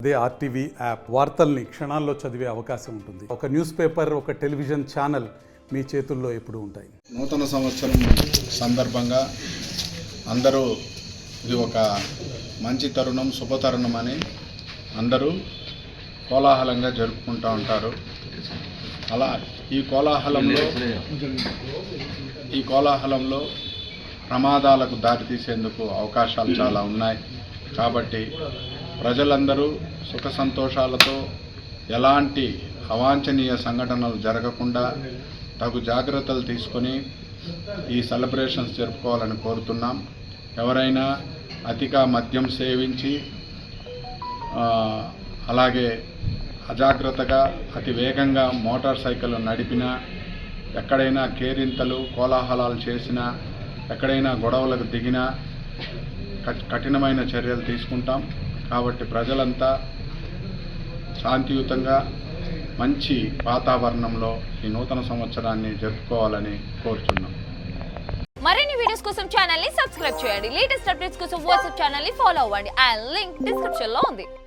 అదే RTV app వార్తల్ని క్షణాల్లో చదివే అవకాశం ఉంటుంది. ఒక న్యూస్ పేపర్, ఒక టెలివిజన్ ఛానల్ మీ చేతుల్లో ఎప్పుడూ ఉంటాయి. నూతన సంవత్సరం సందర్భంగా అందరూ ఇది ఒక మంచి తరుణం, శుభతరుణం అని అందరూ కోలాహలంగా జరుపుకుంటూ ఉంటారు. అలా ఈ కోలాహలంలో ప్రమాదాలకు దారితీసేందుకు అవకాశాలు చాలా ఉన్నాయి. కాబట్టి ప్రజలందరూ సుఖ సంతోషాలతో ఎలాంటి అవాంఛనీయ సంఘటనలు జరగకుండా తగు జాగ్రత్తలు తీసుకొని ఈ సెలబ్రేషన్స్ జరుపుకోవాలని కోరుతున్నాం. ఎవరైనా అతిగా మద్యం సేవించి అలాగే అజాగ్రత్తగా అతి వేగంగా మోటార్ సైకిల్ నడిపినా, ఎక్కడైనా కేరింతలు కోలాహలాలు చేసినా, ఎక్కడైనా గొడవలకు దిగినా కఠినమైన చర్యలు తీసుకుంటాం. కాబట్టి ప్రజలంతా శాంతియుతంగా మంచి వాతావరణంలో ఈ నూతన సంవత్సరాన్ని జరుపుకోవాలని కోరుచున్నాం. మరిన్ని వీడియోస్ కోసం ఛానల్ ని సబ్స్క్రైబ్ చేయండి. లేటెస్ట్ అప్డేట్స్ కోసం వాట్సాప్ ఛానల్ ని ఫాలో అవ్వండి. ఆ లింక్ డిస్క్రిప్షన్ లో ఉంది.